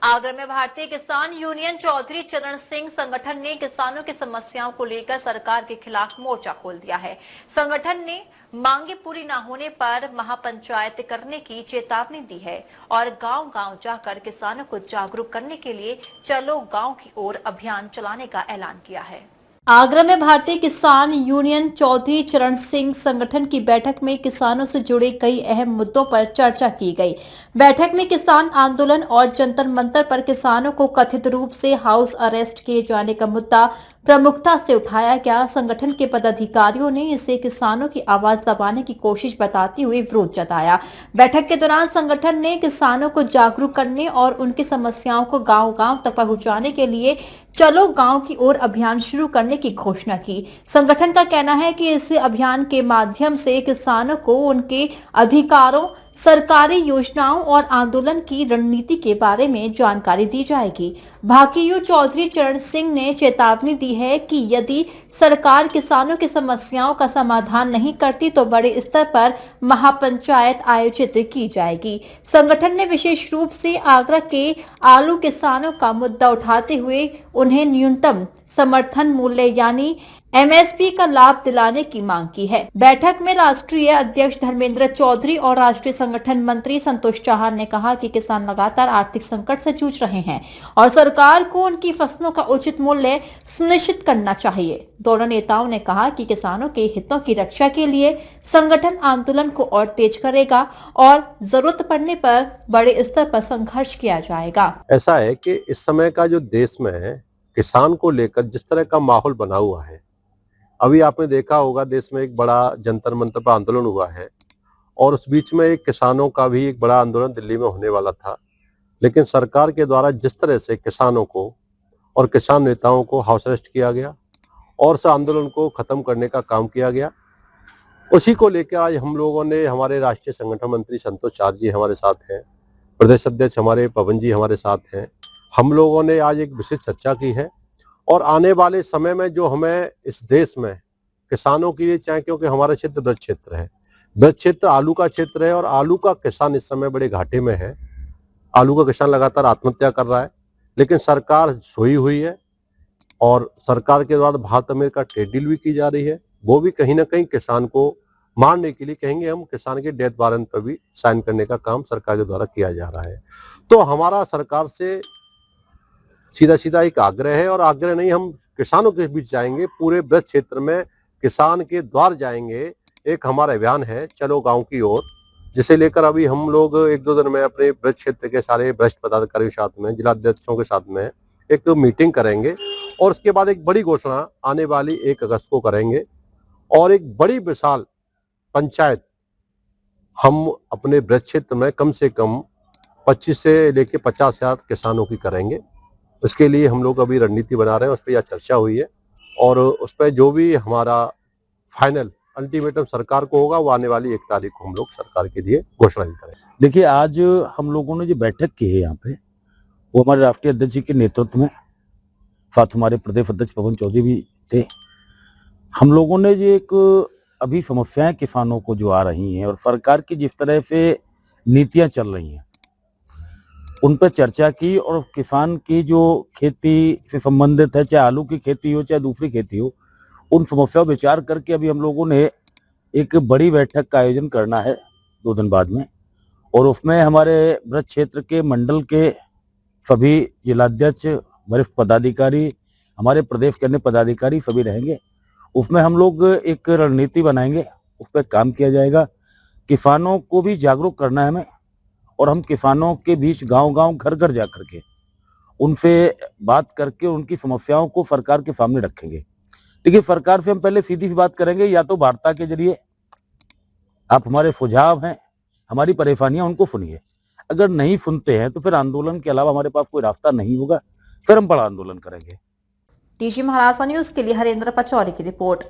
आगरा में भारतीय किसान यूनियन चौधरी चरण सिंह संगठन ने किसानों की समस्याओं को लेकर सरकार के खिलाफ मोर्चा खोल दिया है। संगठन ने मांगे पूरी न होने पर महापंचायत करने की चेतावनी दी है और गांव-गांव जाकर किसानों को जागरूक करने के लिए चलो गांव की ओर अभियान चलाने का ऐलान किया है। आगरा में भारतीय किसान यूनियन चौधरी चरण सिंह संगठन की बैठक में किसानों से जुड़े कई अहम मुद्दों पर चर्चा की गई। बैठक में किसान आंदोलन और जंतर मंतर पर किसानों को कथित रूप से हाउस अरेस्ट किए जाने का मुद्दा प्रमुखता से उठाया गया। संगठन के पदाधिकारियों ने इसे किसानों की आवाज दबाने की कोशिश बताते हुए विरोध जताया। बैठक के दौरान संगठन ने किसानों को जागरूक करने और उनकी समस्याओं को गांव-गांव तक पहुंचाने के लिए चलो गांव की ओर अभियान शुरू करने की घोषणा की। संगठन का कहना है कि इस अभियान के माध्यम से किसानों को उनके अधिकारों, सरकारी योजनाओं और आंदोलन की रणनीति के बारे में जानकारी दी जाएगी। भाकियू चौधरी चरण सिंह ने चेतावनी दी है कि यदि सरकार किसानों की समस्याओं का समाधान नहीं करती तो बड़े स्तर पर महापंचायत आयोजित की जाएगी। संगठन ने विशेष रूप से आगरा के आलू किसानों का मुद्दा उठाते हुए उन्हें न्यूनतम समर्थन मूल्य यानी एमएसपी का लाभ दिलाने की मांग की है। बैठक में राष्ट्रीय अध्यक्ष धर्मेंद्र चौधरी और राष्ट्रीय संगठन मंत्री संतोष चौहान ने कहा कि किसान लगातार आर्थिक संकट से जूझ रहे हैं और सरकार को उनकी फसलों का उचित मूल्य सुनिश्चित करना चाहिए। दोनों नेताओं ने कहा कि किसानों के हितों की रक्षा के लिए संगठन आंदोलन को और तेज करेगा और जरूरत पड़ने पर बड़े स्तर पर संघर्ष किया जाएगा। ऐसा है कि इस समय का जो देश में है किसान को लेकर जिस तरह का माहौल बना हुआ है, अभी आपने देखा होगा देश में एक बड़ा जंतर मंतर पर आंदोलन हुआ है और उस बीच में एक किसानों का भी एक बड़ा आंदोलन दिल्ली में होने वाला था, लेकिन सरकार के द्वारा जिस तरह से किसानों को और किसान नेताओं को हाउस अरेस्ट किया गया और उस आंदोलन को खत्म करने का काम किया गया, उसी को लेकर आज हम लोगों ने, हमारे राष्ट्रीय संगठन मंत्री संतोष चार जी हमारे साथ हैं, प्रदेश अध्यक्ष हमारे पवन जी हमारे साथ हैं, हम लोगों ने आज एक विशेष चर्चा की है और आने वाले समय में जो हमें इस देश में किसानों के लिए चाहे, क्योंकि हमारा क्षेत्र ब्रज क्षेत्र है, ब्रज क्षेत्र आलू का क्षेत्र है और आलू का किसान इस समय बड़े घाटे में है। आलू का किसान लगातार आत्महत्या कर रहा है, लेकिन सरकार सोई हुई है और सरकार के द्वारा भारत अमेरिका ट्रेड डील भी की जा रही है। वो भी कहीं ना कहीं किसान को मारने के लिए कहेंगे, हम किसान के डेथ वारंट पर भी साइन करने का काम सरकार के द्वारा किया जा रहा है। तो हमारा सरकार से सीधा सीधा एक आग्रह है और आग्रह नहीं, हम किसानों के बीच जाएंगे, पूरे ब्रज क्षेत्र में किसान के द्वार जाएंगे। एक हमारा अभियान है चलो गांव की ओर, जिसे लेकर अभी हम लोग एक दो दिन में अपने ब्रज क्षेत्र के सारे वरिष्ठ पदाधिकारियों के साथ में, जिलाध्यक्षों के साथ में एक मीटिंग करेंगे और उसके बाद एक बड़ी घोषणा आने वाली 1 अगस्त को करेंगे और एक बड़ी विशाल पंचायत हम अपने ब्रज क्षेत्र में कम से कम 25 से लेकर 50,000 किसानों की करेंगे। उसके लिए हम लोग अभी रणनीति बना रहे हैं, उस पर यह चर्चा हुई है और उस पर जो भी हमारा फाइनल अल्टीमेटम सरकार को होगा वो आने वाली 1 तारीख को हम लोग सरकार के लिए घोषणा भी करेंगे। देखिए, आज हम लोगों ने जो बैठक की है यहाँ पे, वो हमारे राष्ट्रीय अध्यक्ष जी के नेतृत्व में, साथ हमारे प्रदेश अध्यक्ष पवन चौधरी भी थे। हम लोगों ने जो एक अभी समस्याएं किसानों को जो आ रही हैं और सरकार की जिस तरह से नीतियां चल रही हैं उन पर चर्चा की और किसान की जो खेती से संबंधित है, चाहे आलू की खेती हो चाहे दूसरी खेती हो, उन समस्याओं पर विचार करके अभी हम लोगों ने एक बड़ी बैठक का आयोजन करना है 2 दिन बाद में और उसमें हमारे ब्रज क्षेत्र के मंडल के सभी जिलाध्यक्ष, वरिष्ठ पदाधिकारी, हमारे प्रदेश के अन्य पदाधिकारी सभी रहेंगे। उसमें हम लोग एक रणनीति बनाएंगे, उस पर काम किया जाएगा। किसानों को भी जागरूक करना है हमें और हम किसानों के बीच गांव-गांव, घर-घर जा करके उनसे बात करके उनकी समस्याओं को सरकार के सामने रखेंगे। देखिए, सरकार से हम पहले सीधी सी बात करेंगे, या तो वार्ता के जरिए आप हमारे सुझाव हैं, हमारी परेशानियां उनको सुनिए। अगर नहीं सुनते हैं तो फिर आंदोलन के अलावा हमारे पास कोई रास्ता नहीं होगा, फिर हम बड़ा आंदोलन करेंगे। टीजी महाराष्ट्र न्यूज के लिए हरेंद्र पचौरी की रिपोर्ट।